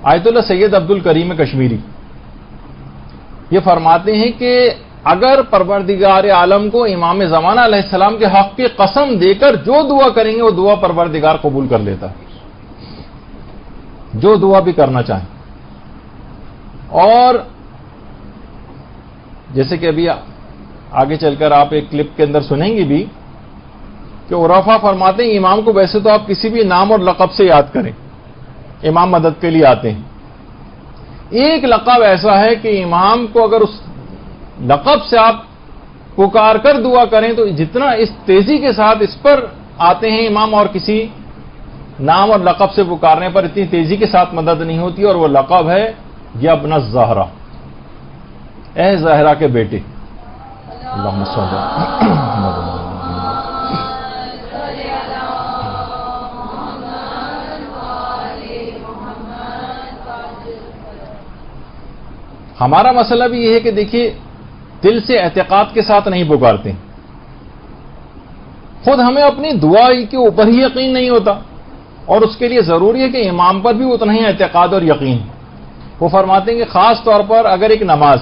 آیت اللہ سید عبد الکریم کشمیری یہ فرماتے ہیں کہ اگر پروردگار عالم کو امام زمانہ علیہ السلام کے حق کی قسم دے کر جو دعا کریں گے وہ دعا پروردگار قبول کر لیتا ہے، جو دعا بھی کرنا چاہیں. اور جیسے کہ ابھی آگے چل کر آپ ایک کلپ کے اندر سنیں گے بھی کہ عرفا فرماتے ہیں امام کو ویسے تو آپ کسی بھی نام اور لقب سے یاد کریں، امام مدد کے لیے آتے ہیں. ایک لقب ایسا ہے کہ امام کو اگر اس لقب سے آپ پکار کر دعا کریں تو جتنا اس تیزی کے ساتھ اس پر آتے ہیں امام، اور کسی نام اور لقب سے پکارنے پر اتنی تیزی کے ساتھ مدد نہیں ہوتی. اور وہ لقب ہے یا ابن الزہرا، اے زہرا کے بیٹے. اللہم صل علی ہمارا مسئلہ بھی یہ ہے کہ دیکھیے دل سے اعتقاد کے ساتھ نہیں پکارتے، خود ہمیں اپنی دعا کے اوپر ہی یقین نہیں ہوتا، اور اس کے لیے ضروری ہے کہ امام پر بھی اتنا ہی اعتقاد اور یقین. وہ فرماتے ہیں کہ خاص طور پر اگر ایک نماز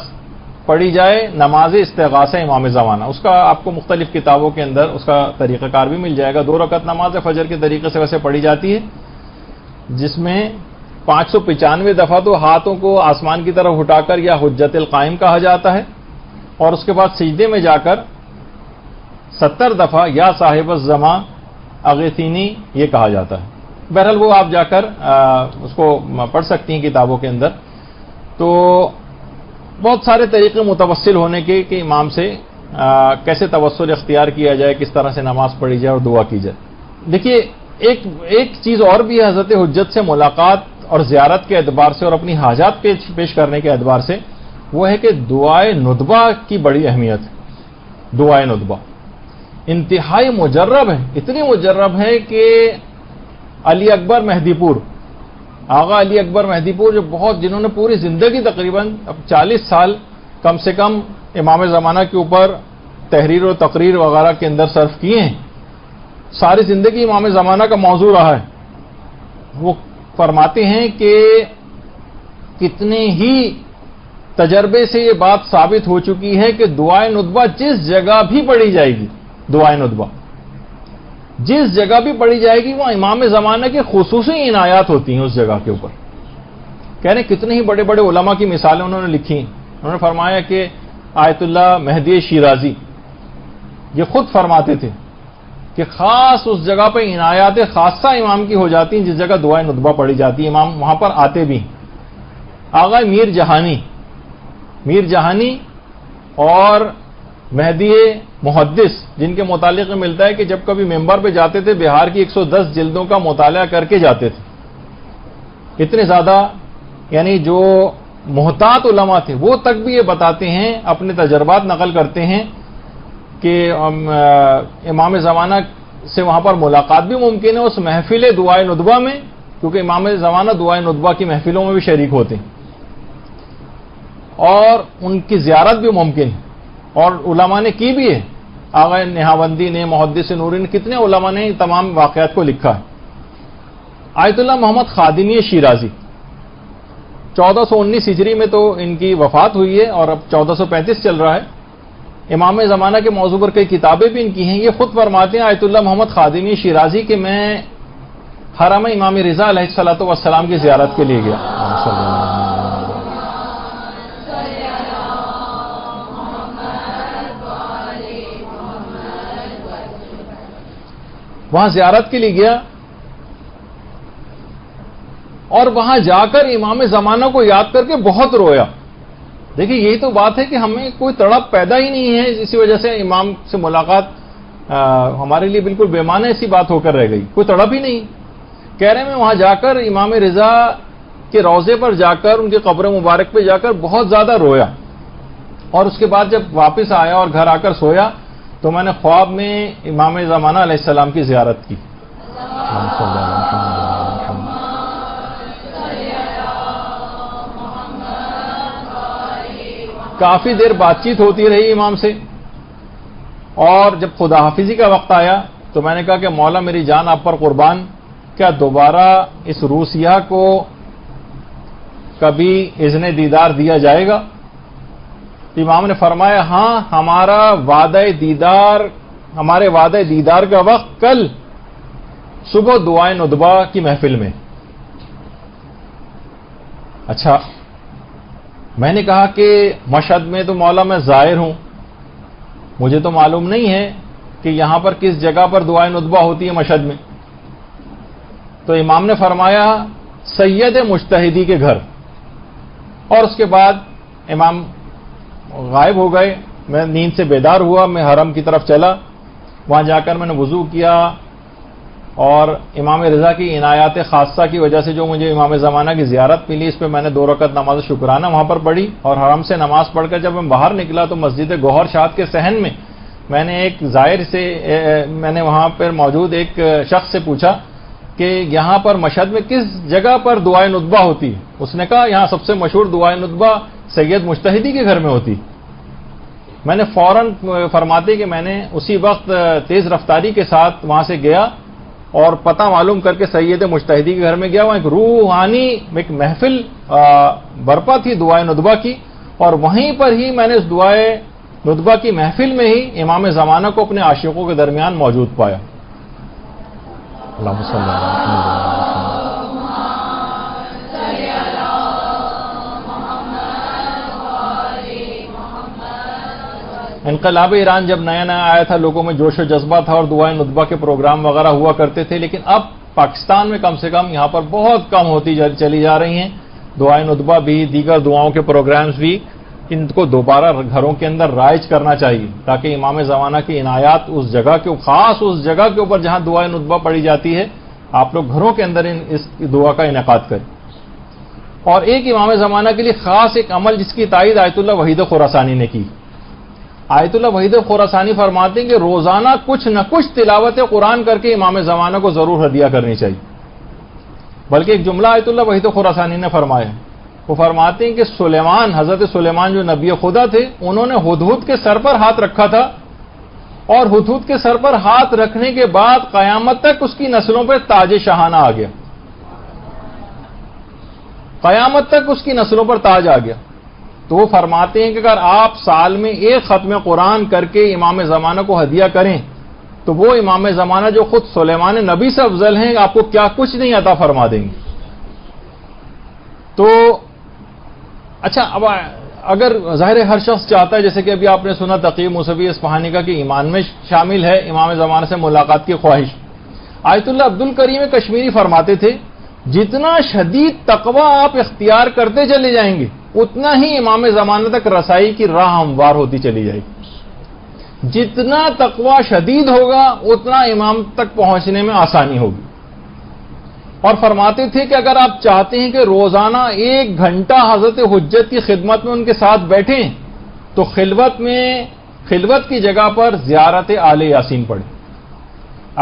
پڑھی جائے، نماز استغاثہ امام زمانہ، اس کا آپ کو مختلف کتابوں کے اندر اس کا طریقہ کار بھی مل جائے گا. 2 رکعت نماز فجر کے طریقے سے ویسے پڑھی جاتی ہے، جس میں 595 دفعہ تو ہاتھوں کو آسمان کی طرف اٹھا کر یا حجت القائم کہا جاتا ہے، اور اس کے بعد سجدے میں جا کر 70 دفعہ یا صاحب الزمان اغیثینی یہ کہا جاتا ہے. بہرحال وہ آپ جا کر اس کو پڑھ سکتی ہیں کتابوں کے اندر. تو بہت سارے طریقے متوسل ہونے کے کہ امام سے کیسے توسل اختیار کیا جائے، کس طرح سے نماز پڑھی جائے اور دعا کی جائے. دیکھیے ایک چیز اور بھی ہے حضرت حجت سے ملاقات اور زیارت کے اعتبار سے اور اپنی حاجات پیش کرنے کے اعتبار سے، وہ ہے کہ دعائے ندبہ کی بڑی اہمیت ہے. دعائے ندبہ انتہائی مجرب ہے، اتنی مجرب ہے کہ علی اکبر مہدی پور، آغا علی اکبر مہدی پور، جو جنہوں نے پوری زندگی تقریباً اب 40 سال کم سے کم امام زمانہ کے اوپر تحریر و تقریر وغیرہ کے اندر صرف کیے ہیں، ساری زندگی امام زمانہ کا موضوع رہا ہے. وہ فرماتے ہیں کہ کتنے ہی تجربے سے یہ بات ثابت ہو چکی ہے کہ دعائے ندبہ جس جگہ بھی پڑھی جائے گی، دعائے ندبہ جس جگہ بھی پڑھی جائے گی وہ امام زمانہ کی خصوصی عنایات ہوتی ہیں اس جگہ کے اوپر. کہہ رہے کتنے ہی بڑے بڑے علماء کی مثالیں انہوں نے لکھی ہیں. انہوں نے فرمایا کہ آیت اللہ مہدی شیرازی یہ خود فرماتے تھے کہ خاص اس جگہ پہ عنایات خاصہ امام کی ہو جاتی ہیں جس جگہ دعائے ندبہ پڑھی جاتی ہے، امام وہاں پر آتے بھی. آغا میر جہانی اور مہدی محدث جن کے متعلق ملتا ہے کہ جب کبھی ممبر پہ جاتے تھے بہار کی 110 جلدوں کا مطالعہ کر کے جاتے تھے. اتنے زیادہ یعنی جو محتاط علماء تھے وہ تک بھی یہ بتاتے ہیں، اپنے تجربات نقل کرتے ہیں کہ امام زمانہ سے وہاں پر ملاقات بھی ممکن ہے اس محفل دعائے ندبہ میں، کیونکہ امام زمانہ دعائے ندبہ کی محفلوں میں بھی شریک ہوتے ہیں، اور ان کی زیارت بھی ممکن ہے. اور علماء نے کی بھی ہے، آغا نہاوندی نے، محدث نوری نے، کتنے علماء نے تمام واقعات کو لکھا ہے. آیت اللہ محمد خادمی شیرازی 1419 ہجری میں تو ان کی وفات ہوئی ہے اور اب 1435 چل رہا ہے. امام زمانہ کے موضوع پر کئی کتابیں بھی ان کی ہیں. یہ خود فرماتے ہیں آیت اللہ محمد خادمی شیرازی کہ میں حرم امام رضا علیہ الصلوۃ والسلام کی زیارت کے لیے گیا. وہاں زیارت کے لیے گیا اور وہاں جا کر امام زمانہ کو یاد کر کے بہت رویا. دیکھیے یہی تو بات ہے کہ ہمیں کوئی تڑپ پیدا ہی نہیں ہے، اسی وجہ سے امام سے ملاقات ہمارے لیے بالکل بے معنی ایسی بات ہو کر رہ گئی، کوئی تڑپ ہی نہیں. کہہ رہے میں وہاں جا کر امام رضا کے روضے پر جا کر ان کی قبر مبارک پہ جا کر بہت زیادہ رویا، اور اس کے بعد جب واپس آیا اور گھر آ کر سویا تو میں نے خواب میں امام زمانہ علیہ السلام کی زیارت کی. کافی دیر بات چیت ہوتی رہی امام سے، اور جب خدا حافظی کا وقت آیا تو میں نے کہا کہ مولا میری جان آپ پر قربان، کیا دوبارہ اس روسیہ کو کبھی اذن دیدار دیا جائے گا؟ امام نے فرمایا ہاں، ہمارے وعدہ دیدار کا وقت کل صبح دعائے ندبہ کی محفل میں۔ اچھا، میں نے کہا کہ مشہد میں تو مولا میں زائر ہوں، مجھے تو معلوم نہیں ہے کہ یہاں پر کس جگہ پر دعائے ندبہ ہوتی ہے مشہد میں۔ تو امام نے فرمایا سید مجتہدی کے گھر، اور اس کے بعد امام غائب ہو گئے۔ میں نیند سے بیدار ہوا، میں حرم کی طرف چلا، وہاں جا کر میں نے وضو کیا، اور امام رضا کی عنایات خاصہ کی وجہ سے جو مجھے امام زمانہ کی زیارت ملی، اس پہ میں نے 2 رکعت نماز شکرانہ وہاں پر پڑھی، اور حرم سے نماز پڑھ کر جب میں باہر نکلا تو مسجد گوہر شاد کے صحن میں نے ایک زائر سے میں نے وہاں پر موجود ایک شخص سے پوچھا کہ یہاں پر مشہد میں کس جگہ پر دعائے ندبہ ہوتی ہے؟ اس نے کہا یہاں سب سے مشہور دعائے ندبہ سید مجتہدی کے گھر میں ہوتی۔ میں نے فوراً فرماتے کہ میں نے اسی وقت تیز رفتاری کے ساتھ وہاں سے گیا اور پتہ معلوم کر کے سید مجتہدی کے گھر میں گیا۔ وہاں ایک روحانی ایک محفل برپا تھی دعائے ندبہ کی، اور وہیں پر ہی میں نے اس دعائے ندبہ کی محفل میں ہی امام زمانہ کو اپنے عاشقوں کے درمیان موجود پایا۔ اللہم صلی اللہ علیہ وسلم۔ انقلاب ایران جب نیا نیا آیا تھا، لوگوں میں جوش و جذبہ تھا اور دعائے ندبہ کے پروگرام وغیرہ ہوا کرتے تھے، لیکن اب پاکستان میں کم سے کم یہاں پر بہت کم ہوتی چلی جا رہی ہیں دعائے ندبہ بھی، دیگر دعاؤں کے پروگرامز بھی۔ ان کو دوبارہ گھروں کے اندر رائج کرنا چاہیے تاکہ امام زمانہ کی عنایات اس جگہ کے خاص اس جگہ کے اوپر جہاں دعائے ندبہ پڑھی جاتی ہے، آپ لوگ گھروں کے اندر اس دعا کا انعقاد کریں۔ اور ایک امام زمانہ کے لیے خاص ایک عمل جس کی تائید آیت اللہ وحید خراسانی نے کی۔ آیت اللہ وحید خراسانی فرماتے ہیں کہ روزانہ کچھ نہ کچھ تلاوت قرآن کر کے امام زمانہ کو ضرور ہدیہ کرنی چاہیے۔ بلکہ ایک جملہ آیت اللہ وحید خراسانی نے فرمایا، وہ فرماتے ہیں کہ حضرت سلیمان جو نبی خدا تھے، انہوں نے ہدہد کے سر پر ہاتھ رکھا تھا، اور ہدہد کے سر پر ہاتھ رکھنے کے بعد قیامت تک اس کی نسلوں پہ تاج شاہانہ آ گیا، قیامت تک اس کی نسلوں پر تاج آ گیا۔ تو وہ فرماتے ہیں کہ اگر آپ سال میں ایک ختم قرآن کر کے امام زمانہ کو ہدیہ کریں تو وہ امام زمانہ جو خود سلیمان نبی سے افضل ہیں آپ کو کیا کچھ نہیں عطا فرما دیں گے۔ تو اچھا، اب اگر ظاہر ہر شخص چاہتا ہے، جیسے کہ ابھی آپ نے سنا تقی موسوی اصفہانی کا کہ ایمان میں شامل ہے امام زمانہ سے ملاقات کی خواہش۔ آیت اللہ عبد الکریم کشمیری فرماتے تھے جتنا شدید تقوی آپ اختیار کرتے چلے جائیں گے اتنا ہی امام زمانہ تک رسائی کی راہ ہموار ہوتی چلی جائے گی۔ جتنا تقوی شدید ہوگا اتنا امام تک پہنچنے میں آسانی ہوگی۔ اور فرماتے تھے کہ اگر آپ چاہتے ہیں کہ روزانہ 1 گھنٹہ حضرت حجت کی خدمت میں ان کے ساتھ بیٹھیں تو خلوت کی جگہ پر زیارت آل یاسین پڑھیں۔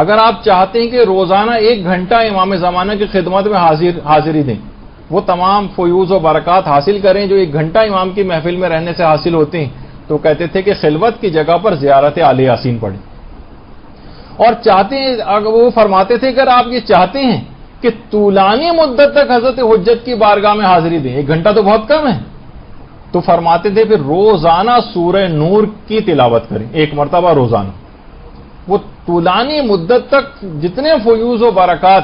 اگر آپ چاہتے ہیں کہ روزانہ 1 گھنٹہ امام زمانہ کی خدمت میں حاضری دیں، وہ تمام فیوز و برکات حاصل کریں جو 1 گھنٹہ امام کی محفل میں رہنے سے حاصل ہوتے ہیں، تو کہتے تھے کہ خلوت کی جگہ پر زیارت آل یاسین پڑھیں۔ اور وہ فرماتے تھے کہ اگر آپ یہ چاہتے ہیں کہ طولانی مدت تک حضرت حجت کی بارگاہ میں حاضری دیں، 1 گھنٹہ تو بہت کم ہے، تو فرماتے تھے پھر روزانہ سورہ نور کی تلاوت کریں 1 مرتبہ روزانہ۔ وہ طولانی مدت تک جتنے فیوز و برکات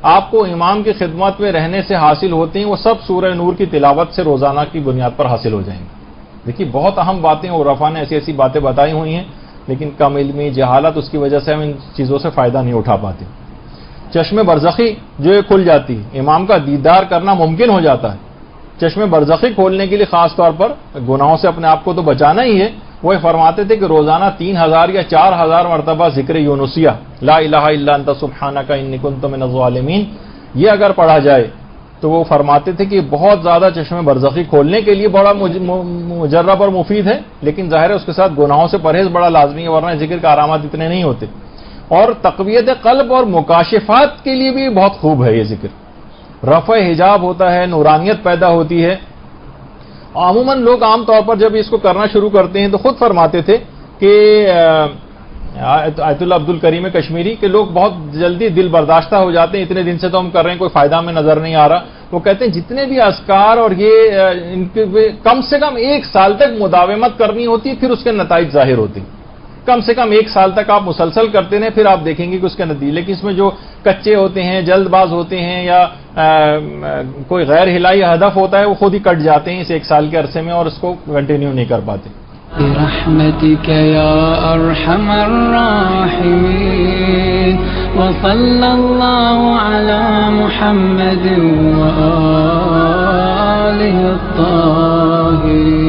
آپ کو امام کی خدمت میں رہنے سے حاصل ہوتے ہیں وہ سب سورہ نور کی تلاوت سے روزانہ کی بنیاد پر حاصل ہو جائیں گے۔ دیکھیے بہت اہم باتیں عرفاء نے ایسی باتیں بتائی ہوئی ہیں، لیکن کم علمی جہالت اس کی وجہ سے ہم ان چیزوں سے فائدہ نہیں اٹھا پاتے۔ چشم برزخی جو یہ کھل جاتی ہے، امام کا دیدار کرنا ممکن ہو جاتا ہے۔ چشم برزخی کھولنے کے لیے خاص طور پر گناہوں سے اپنے آپ کو تو بچانا ہی ہے۔ وہ فرماتے تھے کہ روزانہ 3000 یا 4000 مرتبہ ذکر یونسیہ لا الہ الا انت سبحانک انی کنت من الظالمین یہ اگر پڑھا جائے تو وہ فرماتے تھے کہ بہت زیادہ چشم برزخی کھولنے کے لیے بڑا مجرب اور مفید ہے، لیکن ظاہر ہے اس کے ساتھ گناہوں سے پرہیز بڑا لازمی ہے، ورنہ ذکر کا آرامات اتنے نہیں ہوتے۔ اور تقویت قلب اور مکاشفات کے لیے بھی بہت خوب ہے یہ ذکر۔ رفع حجاب ہوتا ہے، نورانیت پیدا ہوتی ہے۔ عموماً لوگ عام طور پر جب اس کو کرنا شروع کرتے ہیں تو خود فرماتے تھے کہ آیت اللہ عبد الکریم کشمیری کہ لوگ بہت جلدی دل برداشتہ ہو جاتے ہیں، اتنے دن سے تو ہم کر رہے ہیں کوئی فائدہ ہمیں نظر نہیں آ رہا، وہ کہتے ہیں جتنے بھی اذکار اور یہ ان کے کم سے کم 1 سال تک مداومت کرنی ہوتی ہے، پھر اس کے نتائج ظاہر ہوتے ہیں. کم سے کم 1 سال تک آپ مسلسل کرتے رہیں، پھر آپ دیکھیں گے کہ اس کے نتیجے. لیکن اس میں جو کچے ہوتے ہیں، جلد باز ہوتے ہیں، یا کوئی غیر ہلائی ہدف ہوتا ہے، وہ خود ہی کٹ جاتے ہیں اس 1 سال کے عرصے میں اور اس کو کنٹینیو نہیں کر پاتے. برحمتك يا أرحم الراحمين وصلى الله على محمد وآله الطاهرين.